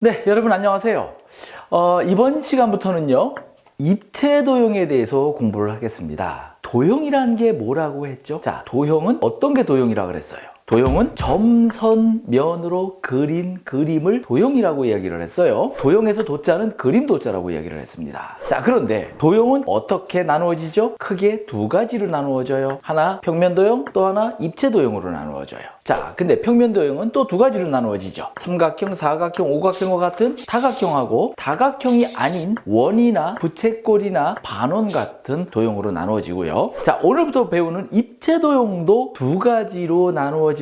네, 여러분 안녕하세요. 이번 시간부터는요, 입체 도형에 대해서 공부를 하겠습니다. 도형이라는 게 뭐라고 했죠? 자, 도형은 어떤 게 도형이라고 그랬어요? 도형은 점, 선, 면으로 그린 그림을 도형이라고 이야기를 했어요. 도형에서 도자는 그림 도자라고 이야기를 했습니다. 자, 그런데 도형은 어떻게 나누어지죠? 크게 두 가지로 나누어져요. 하나 평면 도형, 또 하나 입체 도형으로 나누어져요. 자, 근데 평면 도형은 또 두 가지로 나누어지죠. 삼각형, 사각형, 오각형과 같은 다각형하고 다각형이 아닌 원이나 부채꼴이나 반원 같은 도형으로 나누어지고요. 자, 오늘부터 배우는 입체 도형도 두 가지로 나누어집니다.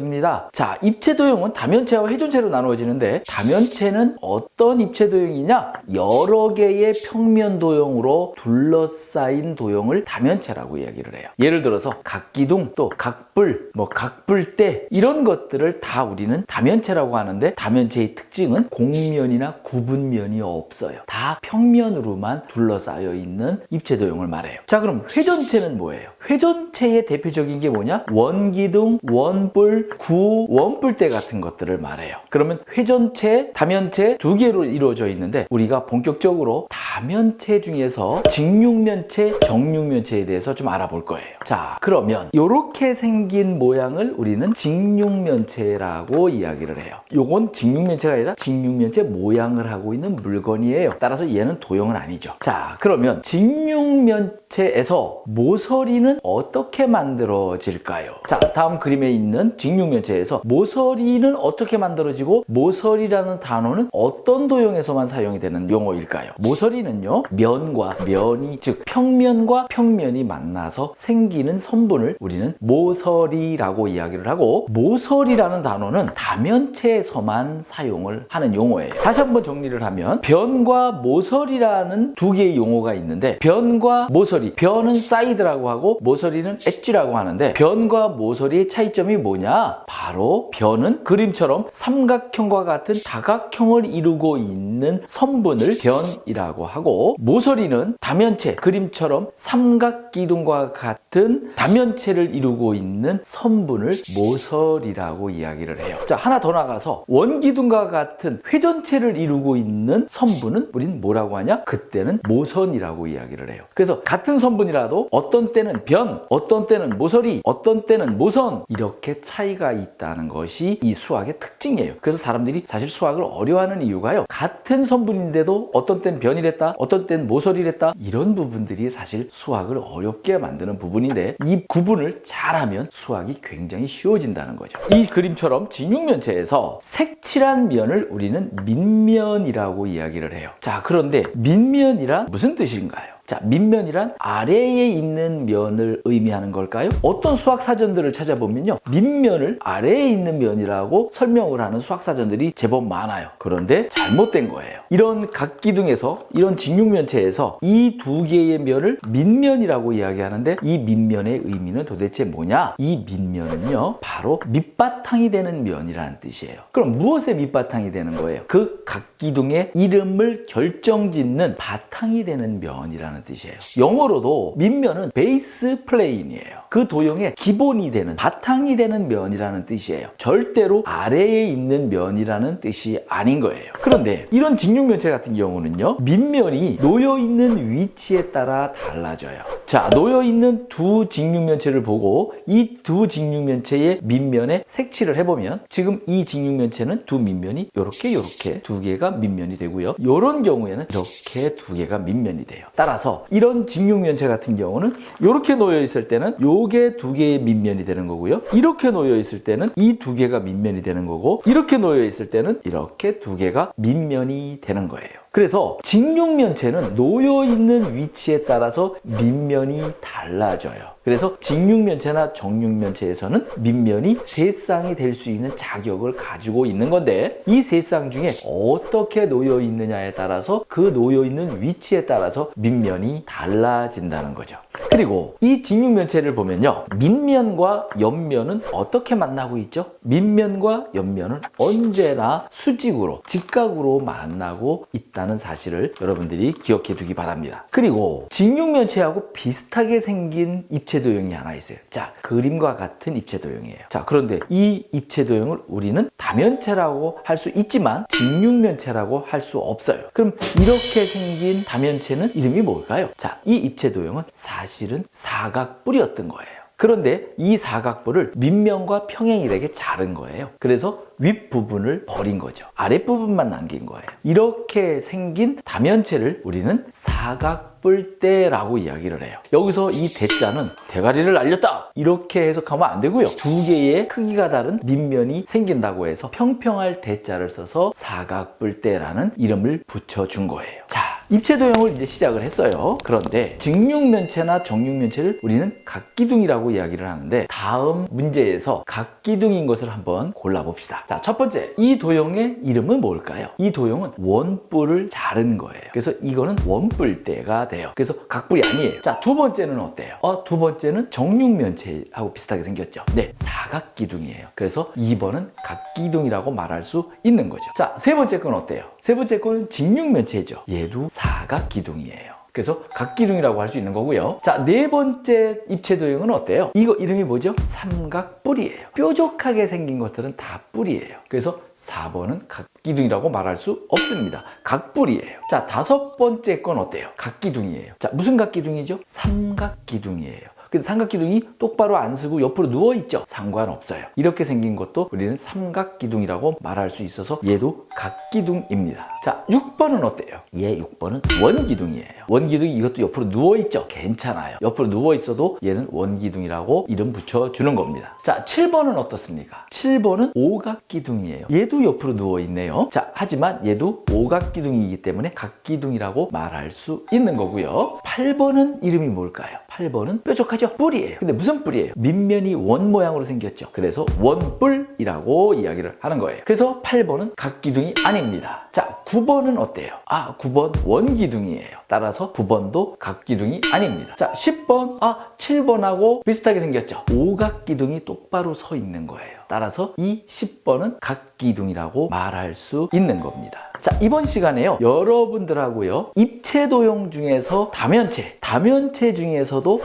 자, 입체 도형은 다면체와 회전체로 나누어지는데, 다면체는 어떤 입체 도형이냐? 여러 개의 평면 도형으로 둘러싸인 도형을 다면체라고 이야기를 해요. 예를 들어서 각기둥, 또 각불, 각불대 이런 것들을 다 우리는 다면체라고 하는데, 다면체의 특징은 곡면이나 구분면이 없어요. 다 평면으로만 둘러싸여 있는 입체 도형을 말해요. 자, 그럼 회전체는 뭐예요? 회전체의 대표적인 게 뭐냐? 원기둥, 원뿔, 구, 원뿔대 같은 것들을 말해요. 그러면 회전체, 다면체 두 개로 이루어져 있는데, 우리가 본격적으로 다면체 중에서 직육면체, 정육면체에 대해서 좀 알아볼 거예요. 자, 그러면 이렇게 생긴 모양을 우리는 직육면체라고 이야기를 해요. 요건 직육면체가 아니라 직육면체 모양을 하고 있는 물건이에요. 따라서 얘는 도형은 아니죠. 자, 그러면 직육면체에서 모서리는 어떻게 만들어질까요? 자, 다음 그림에 있는 직육면체에서 모서리는 어떻게 만들어지고, 모서리라는 단어는 어떤 도형에서만 사용이 되는 용어일까요? 모서리는요, 면과 면이, 즉 평면과 평면이 만나서 생기는 선분을 우리는 모서리라고 이야기를 하고, 모서리라는 단어는 다면체에서만 사용을 하는 용어예요. 다시 한번 정리를 하면, 변과 모서리라는 두 개의 용어가 있는데, 변과 모서리, 변은 사이드라고 하고 모서리는 엣지라고 하는데, 변과 모서리의 차이점이 뭐냐? 바로 변은 그림처럼 삼각형과 같은 다각형을 이루고 있는 선분을 변이라고 하고, 모서리는 다면체, 그림처럼 삼각기둥과 같은 다면체를 이루고 있는 선분을 모서리라고 이야기를 해요. 자, 하나 더 나가서 원기둥과 같은 회전체를 이루고 있는 선분은 우린 뭐라고 하냐? 그때는 모선이라고 이야기를 해요. 그래서 같은 선분이라도 어떤 때는 변, 어떤 때는 모서리, 어떤 때는 모선, 이렇게 차이가 있다는 것이 이 수학의 특징이에요. 그래서 사람들이 사실 수학을 어려워하는 이유가요, 같은 선분인데도 어떤 때는 변이랬다, 어떤 때는 모서리랬다, 이런 부분들이 사실 수학을 어렵게 만드는 부분인데, 이 구분을 잘하면 수학이 굉장히 쉬워진다는 거죠. 이 그림처럼 직육면체에서 색칠한 면을 우리는 밑면이라고 이야기를 해요. 자, 그런데 밑면이란 무슨 뜻인가요? 자, 밑면이란 아래에 있는 면을 의미하는 걸까요? 어떤 수학 사전들을 찾아보면요, 밑면을 아래에 있는 면이라고 설명을 하는 수학 사전들이 제법 많아요. 그런데 잘못된 거예요. 이런 각기둥에서, 이런 직육면체에서 이 두 개의 면을 밑면이라고 이야기하는데, 이 밑면의 의미는 도대체 뭐냐? 이 밑면은요, 바로 밑바탕이 되는 면이라는 뜻이에요. 그럼 무엇의 밑바탕이 되는 거예요? 그 각기둥의 이름을 결정짓는 바탕이 되는 면이라는 뜻이에요. 영어로도 밑면은 베이스 플레인이에요. 그 도형의 기본이 되는, 바탕이 되는 면이라는 뜻이에요. 절대로 아래에 있는 면이라는 뜻이 아닌 거예요. 그런데 이런 직육면체 같은 경우는요, 밑면이 놓여있는 위치에 따라 달라져요. 자, 놓여있는 두 직육면체를 보고 이 두 직육면체의 밑면에 색칠을 해보면, 지금 이 직육면체는 두 밑면이 요렇게 두 개가 밑면이 되고요, 요런 경우에는 이렇게 두 개가 밑면이 돼요. 따라서 이런 직육면체 같은 경우는 이렇게 놓여 있을 때는 요게 두 개의 밑면이 되는 거고요, 이렇게 놓여 있을 때는 이 두 개가 밑면이 되는 거고, 이렇게 놓여 있을 때는 이렇게 두 개가 밑면이 되는 거예요. 그래서 직육면체는 놓여 있는 위치에 따라서 밑면이 달라져요. 그래서 직육면체나 정육면체에서는 밑면이 세 쌍이 될 수 있는 자격을 가지고 있는 건데, 이 세 쌍 중에 어떻게 놓여 있느냐에 따라서, 그 놓여 있는 위치에 따라서 밑면이 달라진다는 거죠. 그리고 이 직육면체를 보면요, 밑면과 옆면은 어떻게 만나고 있죠? 밑면과 옆면은 언제나 수직으로, 직각으로 만나고 있다는 사실을 여러분들이 기억해 두기 바랍니다. 그리고 직육면체하고 비슷하게 생긴 입체도형이 하나 있어요. 자, 그림과 같은 입체도형이에요. 자, 그런데 이 입체도형을 우리는 다면체라고 할 수 있지만 직육면체라고 할 수 없어요. 그럼 이렇게 생긴 다면체는 이름이 뭘까요? 자, 이 입체도형은 사실은 사각뿔이었던 거예요. 그런데 이 사각뿔을 밑면과 평행이 되게 자른 거예요. 그래서 윗부분을 버린 거죠. 아랫부분만 남긴 거예요. 이렇게 생긴 다면체를 우리는 사각뿔대라고 이야기를 해요. 여기서 이 대자는 대가리를 날렸다 이렇게 해석하면 안 되고요. 두 개의 크기가 다른 밑면이 생긴다고 해서 평평할 대자를 써서 사각뿔대라는 이름을 붙여준 거예요. 자, 입체도형을 이제 시작을 했어요. 그런데 직육면체나 정육면체를 우리는 각기둥이라고 이야기를 하는데, 다음 문제에서 각기둥인 것을 한번 골라봅시다. 자, 첫 번째, 이 도형의 이름은 뭘까요? 이 도형은 원뿔을 자른 거예요. 그래서 이거는 원뿔대가 돼요. 그래서 각뿔이 아니에요. 자, 두 번째는 어때요? 두 번째는 정육면체하고 비슷하게 생겼죠. 네, 사각기둥이에요. 그래서 2번은 각기둥이라고 말할 수 있는 거죠. 자, 세 번째 건 어때요? 세 번째 거는 직육면체죠. 얘도 사각기둥이에요. 그래서 각기둥이라고 할 수 있는 거고요. 자, 네 번째 입체도형은 어때요? 이거 이름이 뭐죠? 삼각뿔이에요. 뾰족하게 생긴 것들은 다 뿔이에요. 그래서 4번은 각기둥이라고 말할 수 없습니다. 각뿔이에요. 자, 다섯 번째 건 어때요? 각기둥이에요. 자, 무슨 각기둥이죠? 삼각기둥이에요. 근데 삼각기둥이 똑바로 안 서고 옆으로 누워있죠? 상관없어요. 이렇게 생긴 것도 우리는 삼각기둥이라고 말할 수 있어서 얘도 각기둥입니다. 자, 6번은 어때요? 얘 6번은 원기둥이에요. 원기둥이 이것도 옆으로 누워있죠? 괜찮아요. 옆으로 누워있어도 얘는 원기둥이라고 이름 붙여주는 겁니다. 자, 7번은 어떻습니까? 7번은 오각기둥이에요. 얘도 옆으로 누워있네요. 자, 하지만 얘도 오각기둥이기 때문에 각기둥이라고 말할 수 있는 거고요. 8번은 이름이 뭘까요? 8번은 뾰족하죠? 뿔이에요. 근데 무슨 뿔이에요? 밑면이 원 모양으로 생겼죠. 그래서 원뿔이라고 이야기를 하는 거예요. 그래서 8번은 각기둥이 아닙니다. 자, 9번은 어때요? 9번 원기둥이에요. 따라서 9번도 각기둥이 아닙니다. 자, 10번, 7번하고 비슷하게 생겼죠? 오각기둥이 똑바로 서 있는 거예요. 따라서 이 10번은 각기둥이라고 말할 수 있는 겁니다. 자, 이번 시간에요, 여러분들하고요, 입체도형 중에서 다면체 중에서도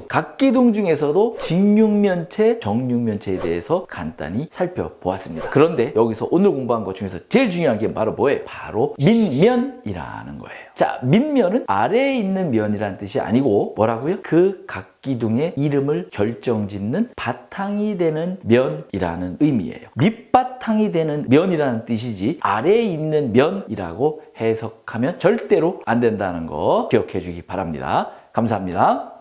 각기둥 중에서도 직육면체, 정육면체에 대해서 간단히 살펴보았습니다. 그런데 여기서 오늘 공부한 것 중에서 제일 중요한 게 바로 뭐예요? 바로 밑면이라는 거예요. 자, 밑면은 아래에 있는 면이라는 뜻이 아니고 뭐라고요? 그 각기둥의 이름을 결정짓는 바탕이 되는 면이라는 의미예요. 밑바탕이 되는 면이라는 뜻이지 아래에 있는 면이라고 해석하면 절대로 안 된다는 거 기억해 주기 바랍니다. 감사합니다.